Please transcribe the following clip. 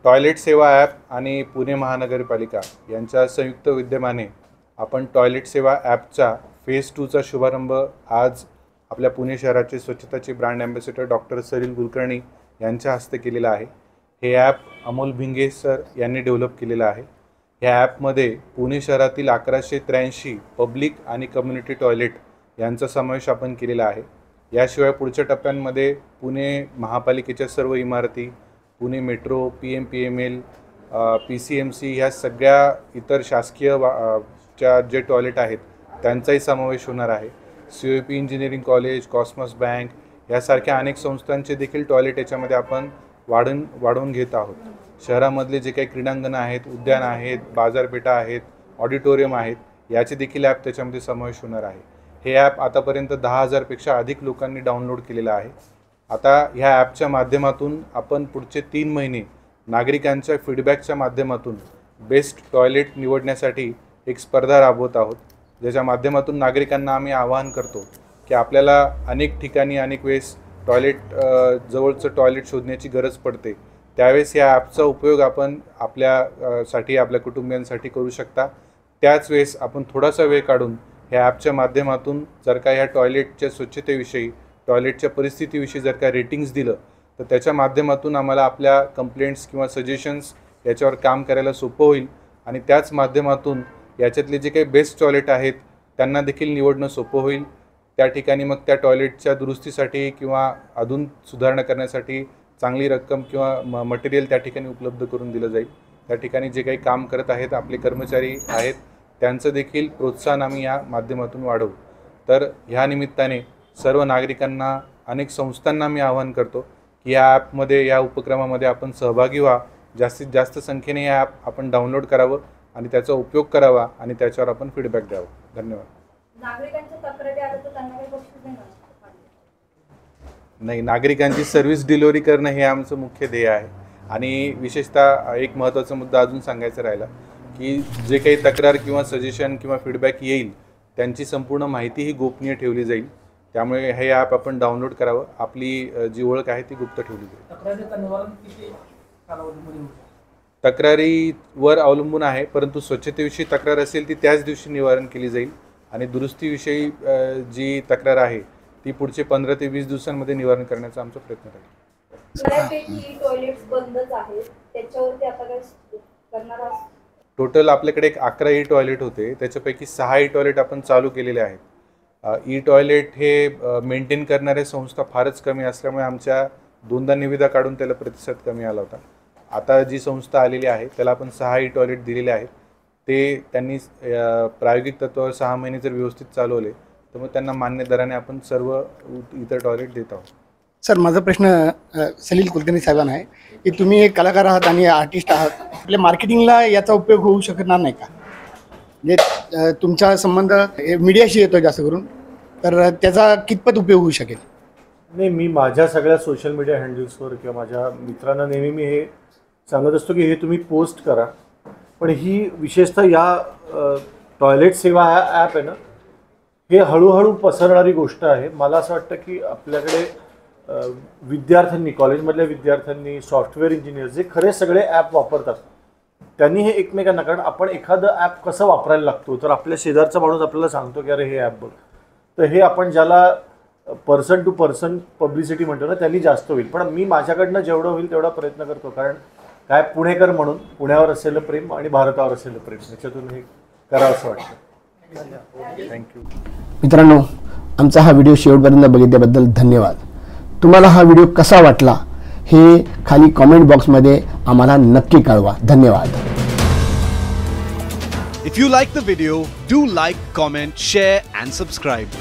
Toilet सेवा app आणि पुणे महानगरपालिका यांच्या संयुक्त विद्यमाने आपण टॉयलेट सेवा ॲपचा फेज 2चा शुभारंभ आज आपल्या पुणे शहराचे स्वच्छताचे brand ambassador doctor Salil Kulkarni यांच्या हस्ते केलेलं आहे। हे ॲप अमोल भिंगे सर यांनी डेव्हलप केलेलं आहे। या ॲपमध्ये पुणे शहरातील 1183 पब्लिक आणि कम्युनिटी टॉयलेट यांचा समावेश आपण केलेला आहे। याशिवाय पुढच्या टप्प्यांमध्ये पुणे महापालिकेच्या सर्व इमारती, पुणे मेट्रो, PMPML, PCMC ह्या सगळ्या इतर शासकीय जे टॉयलेट आहेत त्यांचाही समावेश होणार आहे। COP engineering college, Cosmos bank यासारख्या अनेक संस्थांचे देखील टॉयलेट याच्यामध्ये आपण वाढवून घेत आहोत। शहरामधले जे काही क्रीडांगणं आहेत, उद्यान आहेत, बाजारपेठा आहेत, ऑडिटोरियम आहेत, याचे देखील ॲप त्याच्यामध्ये समावेश होणार आहे। हे ॲप आतापर्यंत 10,000 पेक्षा अधिक लोकांनी डाउनलोड केलेलं आहे। आता ह्या ॲपच्या माध्यमातून आपण पुढचे 3 महिने नागरिकांच्या फीडबॅकच्या माध्यमातून बेस्ट टॉयलेट निवडण्यासाठी एक स्पर्धा राबवत आहोत, ज्याच्या माध्यमातून नागरिकांना आम्ही आवाहन करतो की आपल्याला अनेक ठिकाणी अनेक वेळेस जवळचं टॉयलेट शोधण्याची गरज पडते, त्यावेळेस या ॲपचा उपयोग आपण आपल्या कुटुंबियांसाठी करू शकता। त्याच वेळेस आपण थोडासा वेळ काढून ह्या ॲपच्या माध्यमातून जर का ह्या टॉयलेटच्या स्वच्छतेविषयी, टॉयलेटच्या परिस्थितीविषयी जर का रेटिंग्स दिलं तर त्याच्या माध्यमातून आम्हाला आपल्या कंप्लेंट्स किंवा सजेशन्स याच्यावर काम करायला सोपं होईल आणि त्याच माध्यमातून याच्यातले जे काही बेस्ट टॉयलेट आहेत त्यांना देखील निवडणं सोपं होईल। त्या ठिकाणी मग त्या टॉयलेटच्या दुरुस्तीसाठी किंवा अजून सुधारणा करण्यासाठी चांगली रक्कम किंवा मटेरियल त्या ठिकाणी उपलब्ध करून दिलं जाईल। त्या ठिकाणी जे काही काम करत आहेत आपले कर्मचारी आहेत त्यांचं देखील प्रोत्साहन आम्ही या माध्यमातून वाढवू। तर ह्या निमित्ताने सर्व नागरिकांना, अनेक संस्थांना मी आवाहन करतो की या ॲपमध्ये, या उपक्रमामध्ये आपण सहभागी व्हा। जास्तीत जास्त संख्येने या ॲप आपण डाउनलोड करावं आणि त्याचा उपयोग करावा आणि त्याच्यावर आपण फीडबॅक द्यावा। धन्यवाद। नागरिकांच्या तक्रारी आल्या तर त्यांना काही बक्षीस देणार नाही, नागरिकांची सर्व्हिस डिलिव्हरी करणं हे आमचं मुख्य ध्येय आहे। आणि विशेषतः एक महत्त्वाचा मुद्दा अजून सांगायचा राहिला की जे काही तक्रार किंवा सजेशन किंवा फीडबॅक येईल त्यांची संपूर्ण माहिती ही गोपनीय ठेवली जाईल। त्यामुळे हे ॲप आपण डाउनलोड करावं, आपली जी ओळख आहे ती गुप्त ठेवली जाईल। तक्रारीवर अवलंबून आहे, परंतु स्वच्छतेविषयी तक्रार असेल ती त्याच दिवशी निवारण केली जाईल आणि दुरुस्तीविषयी जी तक्रार आहे ती पुढचे 15 ते 20 दिवसांमध्ये निवारण करण्याचा आमचा प्रयत्न राहील। बऱ्यापैकी टॉयलेट्स बंदच आहेत, त्याच्यावरती आता काय करणार आहात? टोटल आपल्याकडे 11 ई टॉयलेट होते, त्याच्यापैकी 6 ई टॉयलेट आपण चालू केलेले आहेत। ई टॉयलेट हे मेंटेन करणाऱ्या संस्था फारच कमी असल्यामुळे आमच्या 2दा निविदा काढून त्याला प्रतिसाद कमी आला होता। आता जी संस्था आलेली आहे त्याला आपण 6 ई टॉयलेट दिलेले आहेत। ते त्यांनी प्रायोगिक तत्त्वावर 6 महिने जर व्यवस्थित चालवले तर मग त्यांना मान्य दराने आपण सर्व इतर टॉयलेट देत आहोत। सर, माझा प्रश्न सलील कुलकर्णी साहेबांना आहे की तुम्ही एक कलाकार आहात आणि आर्टिस्ट आहात, आपल्या मार्केटिंगला याचा उपयोग होऊ शकणार नाही का? म्हणजे तुमचा संबंध मीडियाशी येतो जास्त करून, तर त्याचा कितपत उपयोग होऊ शकेल? नाही, मी माझ्या सगळ्या सोशल मीडिया हँडल्सवर किंवा माझ्या मित्रांना नेहमी मी हे सांगत असतो की हे तुम्ही पोस्ट करा, पण ही विशेषतः या टॉयलेट सेवा ॲप आहे ना, हे हळूहळू पसरणारी गोष्ट आहे। मला असं वाटतं की आपल्याकडे विद्यार्थ्यांनी, कॉलेजमधल्या विद्यार्थ्यांनी, सॉफ्टवेअर इंजिनियर्स जे खरे सगळे ॲप वापरतात त्यांनी हे एकमेकांना, कारण आपण एखादं ॲप कसं वापरायला लागतो तर आपल्या शेजारचा माणूस आपल्याला सांगतो की अरे हे ॲप बघ, तर हे आपण ज्याला पर्सन टू पर्सन पब्लिसिटी म्हणतो ना, त्यांनी जास्त होईल। पण मी माझ्याकडनं जेवढं होईल तेवढा प्रयत्न करतो, कारण काय पुणेकर म्हणून पुण्यावर असलेलं प्रेम आणि भारतावर असलेलं प्रेम याच्यातून हे करावं असं वाटतं। थँक्यू मित्रांनो, आमचा हा व्हिडिओ शेवटपर्यंत बघितल्याबद्दल धन्यवाद। तुम्हाला हा व्हिडिओ कसा वाटला हे खाली कमेंट बॉक्समध्ये आम्हाला नक्की कळवा। धन्यवाद। If you like the video, do like, comment, share and subscribe.